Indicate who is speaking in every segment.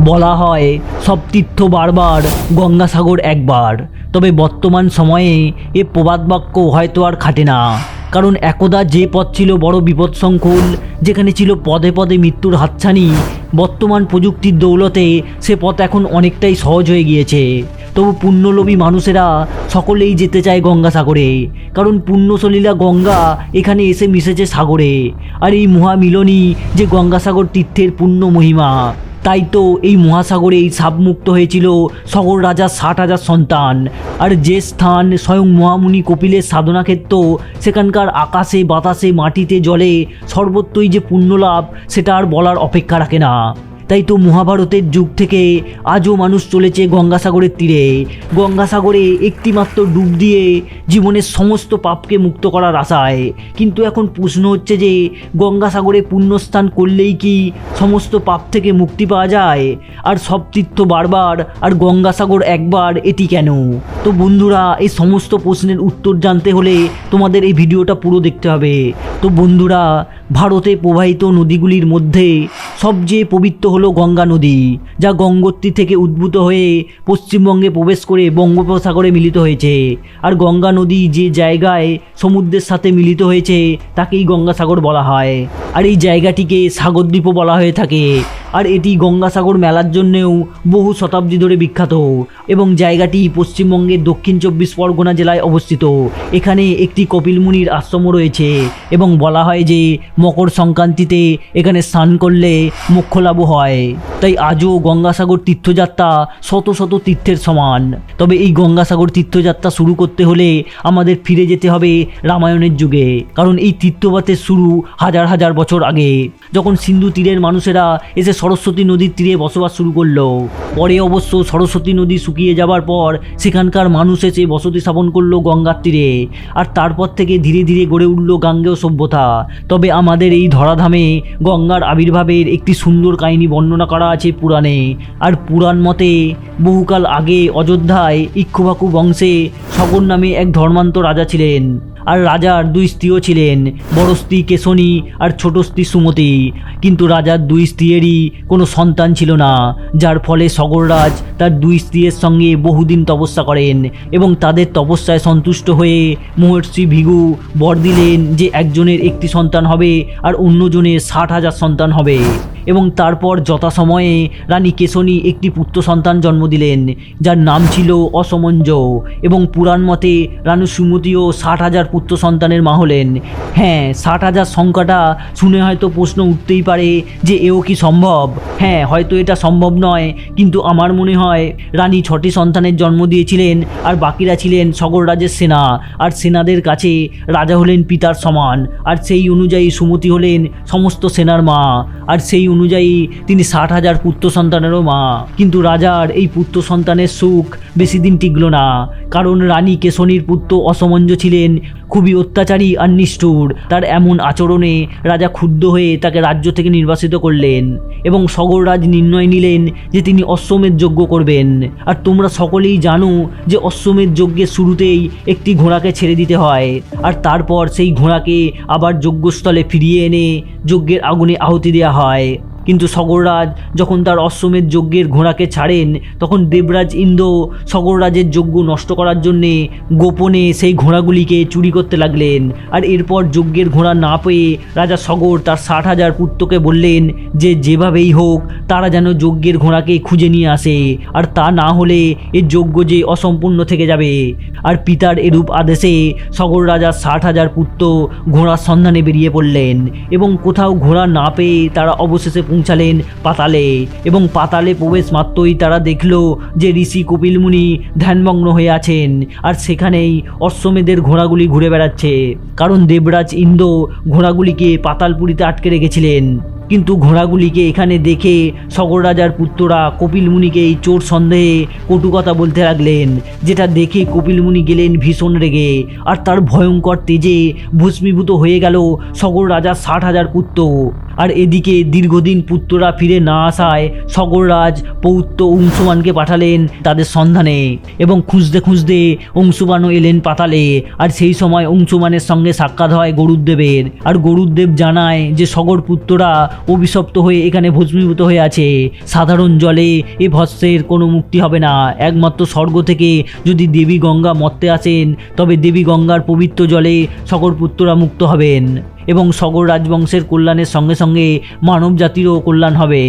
Speaker 1: বলা হয় সব তীর্থ বারবার গঙ্গাসাগর একবার, তবে বর্তমান সময়ে এ প্রবাদ বাক্য হয়তো আর খাটে না। কারণ একদা যে পথ ছিল বড় বিপদসংকুল, যেখানে ছিল পদে পদে মৃত্যুর হাতছানি, বর্তমান প্রযুক্তির দৌলতে সে পথ এখন অনেকটাই সহজ হয়ে গিয়েছে। তবু পুণ্যলোভী মানুষেরা সকলেই যেতে চায় গঙ্গাসাগরে, কারণ পুণ্যসলীলা গঙ্গা এখানে এসে মিশেছে সাগরে। আর এই মহামিলনই যে গঙ্গাসাগর তীর্থের পুণ্য মহিমা। তাই তো এই মহাসাগরেই সাবমুক্ত হয়েছিল সগর রাজার 60,000 সন্তান। আর যে স্থান স্বয়ং মহামুনি কপিলের সাধনাক্ষেত্র, সেখানকার আকাশে বাতাসে মাটিতে জলে সর্বত্রই যে পুণ্যলাভ, সেটা আর বলার অপেক্ষা রাখে না। তাই তো মহাভারতের যুগ থেকে আজও মানুষ চলেছে গঙ্গাসাগরের তীরে। গঙ্গাসাগরে একটিমাত্র ডুব দিয়ে জীবনের সমস্ত পাপকে মুক্ত করার আশায়। কিন্তু এখন প্রশ্ন হচ্ছে যে গঙ্গাসাগরে পুণ্যস্থান করলেই কি সমস্ত পাপ থেকে মুক্তি পাওয়া যায়? আর সব তীর্থ বারবার আর গঙ্গাসাগর একবার, এটি কেন? তো বন্ধুরা, এই সমস্ত প্রশ্নের উত্তর জানতে হলে তোমাদের এই ভিডিওটা পুরো দেখতে হবে। তো বন্ধুরা, ভারতে প্রবাহিত নদীগুলির মধ্যে সবচেয়ে পবিত্র হলো গঙ্গা নদী, যা গঙ্গোত্রী থেকে উদ্ভূত হয়ে পশ্চিমবঙ্গে প্রবেশ করে বঙ্গোপসাগরে মিলিত হয়েছে। আর গঙ্গা নদী যে জায়গায় সমুদ্রের সাথে মিলিত হয়েছে তাকেই গঙ্গাসাগর বলা হয়। আর এই জায়গাটিকে সাগরদ্বীপও বলা হয়ে থাকে। আর এটি গঙ্গাসাগর মেলার জন্যেও বহু শতাব্দী ধরে বিখ্যাত। এবং জায়গাটি পশ্চিমবঙ্গের দক্ষিণ 24 পরগনা জেলায় অবস্থিত। এখানে একটি কপিল মুনির আশ্রমও রয়েছে এবং বলা হয় যে মকর সংক্রান্তিতে এখানে স্নান করলে মোক্ষলাভ হয়। তাই আজও গঙ্গাসাগর তীর্থযাত্রা শত শত তীর্থের সমান। তবে এই গঙ্গাসাগর তীর্থযাত্রা শুরু করতে হলে আমাদের ফিরে যেতে হবে রামায়ণের যুগে। কারণ এই তীর্থপথের শুরু হাজার হাজার বছর আগে, যখন সিন্ধু তীরের মানুষেরা এসে সরস্বতী নদীর তীরে বসবাস শুরু করলো। পরে অবশ্য সরস্বতী নদী শুকিয়ে যাবার পর সেখানকার মানুষ এসে বসতি স্থাপন করলো গঙ্গার তীরে। আর তারপর থেকে ধীরে ধীরে গড়ে উঠল গাঙ্গেয় সভ্যতা। তবে আমাদের এই ধরাধামে গঙ্গার আবির্ভাবের একটি সুন্দর কাহিনী বর্ণনা করা আছে পুরাণে। আর পুরাণ মতে বহুকাল আগে অযোধ্যায় ইক্ষ্বাকু বংশে সগর নামে এক ধর্মান্ত রাজা ছিলেন। আর রাজার 2 স্ত্রীও ছিলেন, বড় স্ত্রী কেশনী আর ছোট স্ত্রী সুমতি। কিন্তু রাজার 2 স্ত্রীরই কোনো সন্তান ছিল না, যার ফলে সগররাজ তার 2 স্ত্রীর সঙ্গে বহুদিন তপস্যা করেন এবং তাদের তপস্যায় সন্তুষ্ট হয়ে মহর্ষি ভৃগু বর দিলেন যে একজনের একটি সন্তান হবে আর অন্যজনের 60,000 সন্তান হবে। এবং তারপর যথাসময়ে রানী কেশনী একটি পুত্র সন্তান জন্ম দিলেন, যার নাম ছিল অসমঞ্জ। এবং পুরাণ মতে রানী সুমতিও 60,000 পুত্র সন্তানের মা হলেন। হ্যাঁ, 60,000 সংখ্যাটা শুনে হয়তো প্রশ্ন উঠতেই পারে যে এও কি সম্ভব? হ্যাঁ, হয়তো এটা সম্ভব নয়, কিন্তু আমার মনে হয় রানী 6টি সন্তানের জন্ম দিয়েছিলেন আর বাকিরা ছিলেন সগররাজের সেনা। আর সেনাদের কাছে রাজা হলেন পিতার সমান। আর সেই অনুযায়ী সুমতি হলেন সমস্ত সেনার মা। আর সেই অনুযায়ী তিনি 60,000 পুত্র সন্তানেরও মা। কিন্তু রাজার এই পুত্র সন্তানের সুখ বেশি দিন টিকল না, কারণ রানী কেশনীর পুত্র অসমঞ্জ ছিলেন খুবই অত্যাচারী আর নিষ্ঠুর। তার এমন আচরণে রাজা ক্ষুব্ধ হয়ে তাকে রাজ্য থেকে নির্বাসিত করলেন এবং সগররাজ নির্ণয় নিলেন যে তিনি অশ্বমেধ যজ্ঞ করবেন। আর তোমরা সকলেই জানো যে অশ্বমেধ যজ্ঞের শুরুতেই একটি ঘোড়াকে ছেড়ে দিতে হয়, আর তারপর সেই ঘোড়াকে আবার যজ্ঞস্থলে ফিরিয়ে এনে যজ্ঞের আগুনে আহুতি দেওয়া হয়। কিন্তু সগররাজ যখন তার অশ্বমেধ যজ্ঞের ঘোড়াকে ছাড়েন, তখন দেবরাজ ইন্দ্র সগররাজের যজ্ঞ নষ্ট করার জন্যে গোপনে সেই ঘোড়াগুলিকে চুরি করতে লাগলেন। আর এরপর যজ্ঞের ঘোড়া না পেয়ে রাজা সগর তার 60,000 পুত্রকে বললেন যে যেভাবেই হোক তারা যেন যজ্ঞের ঘোড়াকে খুঁজে নিয়ে আসে, আর তা না হলে এর যজ্ঞ যে অসম্পূর্ণ থেকে যাবে। আর পিতার এরূপ আদেশে সগর রাজার 60,000 পুত্র ঘোড়ার সন্ধানে বেরিয়ে পড়লেন এবং কোথাও ঘোড়া না পেয়ে তারা অবশেষে পৌঁছালেন পাতালে। এবং পাতালে প্রবেশ মাত্রই তারা দেখল যে ঋষি কপিল মুনি ধ্যানমগ্ন হয়ে আছেন, আর সেখানেই অশ্বমেধের ঘোড়াগুলি ঘুরে বেড়াচ্ছে। কারণ দেবরাজ ইন্দ্র ঘোড়াগুলিকে পাতালপুরীতে আটকে রেখেছিলেন। কিন্তু ঘোড়াগুলিকে এখানে দেখে সগর রাজার পুত্ররা কপিল মুনিকে এই চোর সন্দেহে কটু কথা বলতে লাগলেন, যেটা দেখে কপিল মুনি গেলেন ভীষণ রেগে। আর তার ভয়ঙ্কর তেজে ভস্মীভূত হয়ে গেল সগর রাজার 60,000 পুত্র। আর এদিকে দীর্ঘদিন পুত্ররা ফিরে না আসায় সগররাজ পৌত্র অংশুমানকে পাঠালেন তাদের সন্ধানে। এবং খুঁজতে খুঁজতে অংশুমানও এলেন পাতালে। আর সেই সময় অংশুমানের সঙ্গে সাক্ষাৎ হয় গরুড়দেবের। আর গরুড়দেব জানায় যে সগর পুত্ররা অভিশপ্ত হয়ে এখানে ভস্মীভূত হয়ে আছে। সাধারণ জলে এ ভস্মের কোনো মুক্তি হবে না। একমাত্র স্বর্গ থেকে যদি দেবী গঙ্গা মর্তে আসেন তবে দেবী গঙ্গার পবিত্র জলে সকল পুত্ররা মুক্ত হবেন এবং সকল রাজবংশের কল্যাণের সঙ্গে সঙ্গে মানব জাতিরও কল্যাণ হবে।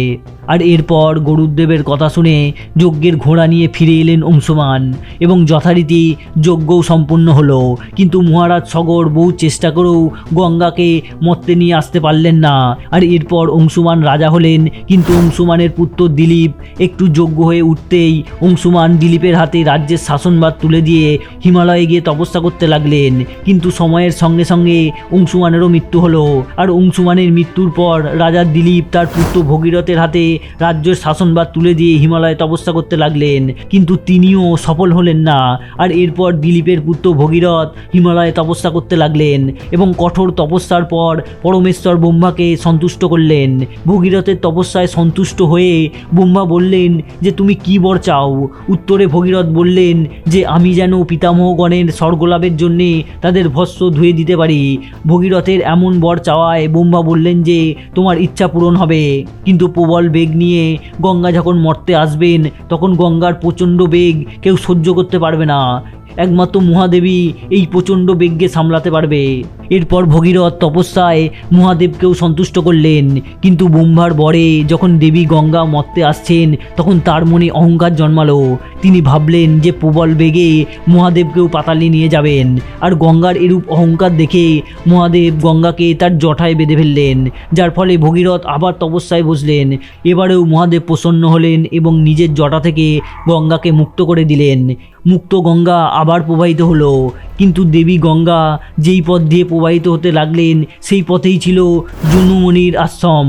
Speaker 1: আর এরপর গরুদেবের কথা শুনে যজ্ঞের ঘোড়া নিয়ে ফিরে এলেন অংশুমান এবং যথারীতি যজ্ঞও সম্পূর্ণ হলো। কিন্তু মহারাজ সগর বহু চেষ্টা করেও গঙ্গাকে মর্তে নিয়ে আসতে পারলেন না। আর এরপর অংশুমান রাজা হলেন, কিন্তু অংশুমানের পুত্র দিলীপ একটু যোগ্য হয়ে উঠতেই অংশুমান দিলীপের হাতে রাজ্যের শাসনভার তুলে দিয়ে হিমালয়ে গিয়ে তপস্যা করতে লাগলেন। কিন্তু সময়ের সঙ্গে সঙ্গে অংশুমানেরও মৃত্যু হলো। আর অংশুমানের মৃত্যুর পর রাজা দিলীপ তার পুত্র ভগীরথের হাতে রাজ্যের শাসনভার তুলে দিয়ে হিমালয়ে তপস্যা করতে লাগলেন, কিন্তু তিনিও সফল হলেন না। আর এরপর দিলীপের পুত্র ভগীরথ হিমালয়ে তপস্যা করতে লাগলেন এবং কঠোর তপস্যার পর পরমেশ্বর ব্রহ্মাকে সন্তুষ্ট করলেন। ভগীরথের তপস্যায় সন্তুষ্ট হয়ে ব্রহ্মা বললেন যে তুমি কি বর চাও? উত্তরে ভগীরথ বললেন যে আমি যেন পিতামহগণের স্বর্গলাভের জন্যে তাদের ভস্ম ধুয়ে দিতে পারি। ভগীরথের এমন বর চাওয়ায় ব্রহ্মা বললেন যে তোমার ইচ্ছা পূরণ হবে, কিন্তু প্রবল বেগ নিয়ে গঙ্গা যখন মর্তে আসবেন তখন গঙ্গার প্রচণ্ড বেগ কেউ সহ্য করতে পারবে না। একমাত্র মহাদেবী এই প্রচণ্ড বেগকে সামলাতে পারবে। এরপর ভগীরথ তপস্যায় মহাদেবকেও সন্তুষ্ট করলেন, কিন্তু ব্রহ্মার বরে যখন দেবী গঙ্গা মর্তে আসছেন তখন তার মনে অহংকার জন্মালো। তিনি ভাবলেন যে প্রবল বেগে মহাদেবকেও পাতালে নিয়ে যাবেন। আর গঙ্গার এরূপ অহংকার দেখে মহাদেব গঙ্গাকে তার জটায় বেঁধে ফেললেন, যার ফলে ভগীরথ আবার তপস্যায় বসলেন। এবারেও মহাদেব প্রসন্ন হলেন এবং নিজের জটা থেকে গঙ্গাকে মুক্ত করে দিলেন। মুক্ত গঙ্গা আবার প্রবাহিত হলো, কিন্তু দেবী গঙ্গা যেই পথ দিয়ে প্রবাহিত হতে লাগলেন সেই পথেই ছিল জন্যুমুনির আশ্রম।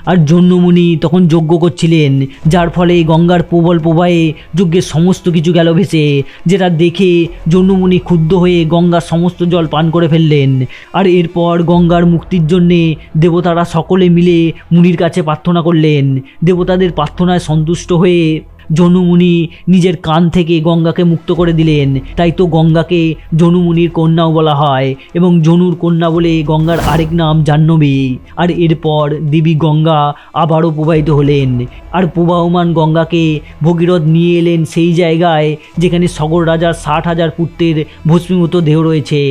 Speaker 1: আর জন্যুমুনি তখন যজ্ঞ করছিলেন, যার ফলে গঙ্গার প্রবল প্রবাহে যজ্ঞের সমস্ত কিছু গেল ভেসে, যেটা দেখে জন্যুমুনি ক্ষুব্ধ হয়ে গঙ্গার সমস্ত জল পান করে ফেললেন। আর এরপর গঙ্গার মুক্তির জন্যে দেবতারা সকলে মিলে মুনির কাছে প্রার্থনা করলেন। দেবতাদের প্রার্থনায় সন্তুষ্ট হয়ে জন্যুমুনি নিজের কান থেকে গঙ্গাকে মুক্ত করে দিলেন। তাই তো গঙ্গাকে জন্যুমুনির কন্যাও বলা হয় এবং জনুর কন্যা বলে গঙ্গার আরেক নাম জাহ্নবী। আর এরপর দেবী গঙ্গা আবারও প্রবাহিত হলেন। আর প্রবাহমান গঙ্গাকে ভগীরথ নিয়ে এলেন সেই জায়গায় যেখানে সগর রাজার 60,000 পুত্রের ভস্মীভূত দেহ রয়েছে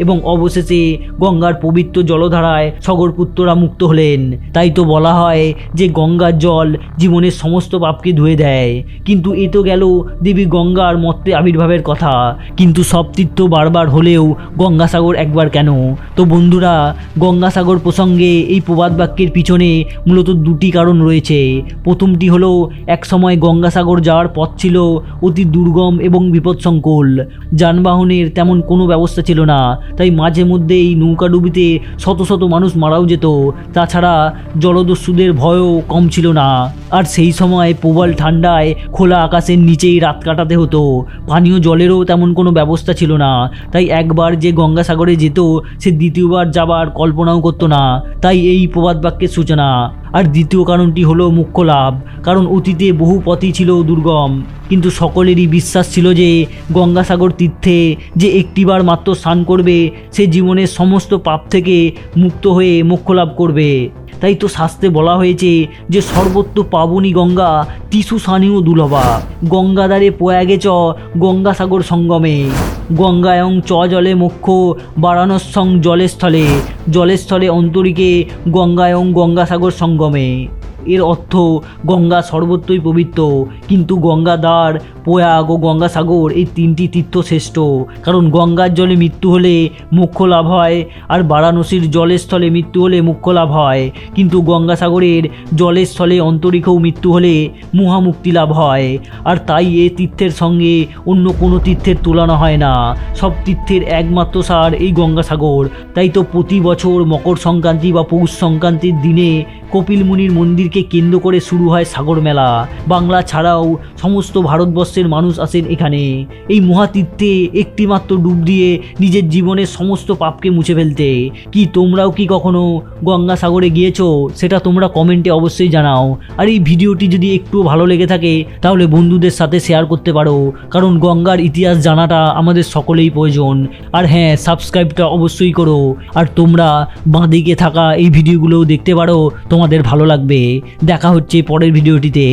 Speaker 1: এবং অবশেষে গঙ্গার পবিত্র জলধারায় সগর পুত্ররা মুক্ত হলেন। তাই তো বলা হয় যে গঙ্গার জল জীবনের সমস্ত পাপকে ধুয়ে দেয়। কিন্তু এ তো গেল দেবী গঙ্গার মর্তে আবির্ভাবের কথা, কিন্তু সব তীর্থ বারবার হলেও গঙ্গাসাগর একবার কেন? তো বন্ধুরা, গঙ্গাসাগর প্রসঙ্গে এই প্রবাদ বাক্যের পিছনে মূলত দুটি কারণ রয়েছে। প্রথমটি হলো একসময় গঙ্গাসাগর যাওয়ার পথ ছিল অতি দুর্গম এবং বিপদসংকুল। যানবাহনের তেমন কোনো ব্যবস্থা ছিল না, তাই মাঝে মধ্যে এই নৌকাডুবিতে শত শত মানুষ মারাও যেত। তাছাড়া জলদস্যুদের ভয়ও কম ছিল না। আর সেই সময় প্রবল ঠান্ডায় খোলা আকাশের নিচেই রাত কাটাতে হতো। পানীয় জলেরও তেমন কোনো ব্যবস্থা ছিল না, তাই একবার যে গঙ্গাসাগরে যেত সে দ্বিতীয়বার যাবার কল্পনাও করতো না। তাই এই প্রবাদ বাক্যের সূচনা। আর দ্বিতীয় কারণটি হলো মোক্ষ লাভ, কারণ অতীতে বহু পথই ছিল দুর্গম, কিন্তু সকলেরই বিশ্বাস ছিল যে গঙ্গাসাগর তীর্থে যে একটিবার মাত্র স্নান করবে সে জীবনের সমস্ত পাপ থেকে মুক্ত হয়ে মোক্ষ লাভ করবে। তাই তো শাস্ত্রে বলা হয়েছে যে সর্বত্র পাবনী গঙ্গা টিসু সানিও দুলভা, গঙ্গাধারে প্রয়াগে চ গঙ্গাসাগর সঙ্গমে, গঙ্গায়ং চ জলে মোক্ষ বারাণস্যং জলেস্থলে, জলেস্থলে অন্তরিকে গঙ্গায়ং গঙ্গাসাগর সঙ্গমে। এর অর্থ গঙ্গা সর্বত্রই পবিত্র, কিন্তু গঙ্গাধার, প্রয়াগ ও গঙ্গাসাগর এই তিনটি তীর্থ শ্রেষ্ঠ। কারণ গঙ্গার জলে মৃত্যু হলে মোক্ষ লাভ হয়, আর বারাণসীর জলের স্থলে মৃত্যু হলে মোক্ষ লাভ হয়, কিন্তু গঙ্গাসাগরের জলের স্থলে অন্তরিক্ষও মৃত্যু হলে মহামুক্তি লাভ হয়। আর তাই এ তীর্থের সঙ্গে অন্য কোনো তীর্থের তুলনা হয় না। সব তীর্থের একমাত্র সার এই গঙ্গাসাগর। তাই তো প্রতি বছর মকর সংক্রান্তি বা পৌষ সংক্রান্তির দিনে কপিল মুনির মন্দিরকে কেন্দ্র করে শুরু হয় সাগর মেলা। বাংলা ছাড়াও সমস্ত ভারতবর্ষের মানুষ আসেন এখানে এই মহাতীর্থে একটিমাত্র ডুব দিয়ে নিজের জীবনের সমস্ত পাপকে মুছে ফেলতে। কি তোমরাও কি কখনো গঙ্গাসাগরে গিয়েছো? সেটা তোমরা কমেন্টে অবশ্যই জানাও। আর এই ভিডিওটি যদি একটু ভালো লেগে থাকে তাহলে বন্ধুদের সাথে শেয়ার করতে পারো, কারণ গঙ্গার ইতিহাস জানাটা আমাদের সকলেই প্রয়োজন। আর হ্যাঁ, সাবস্ক্রাইবটা অবশ্যই করো। আর তোমরা বাঁদিকে থাকা এই ভিডিওগুলোও দেখতে পারো। তোমাদের ভালো লাগবে। দেখা হচ্ছে পরের ভিডিওটিতে।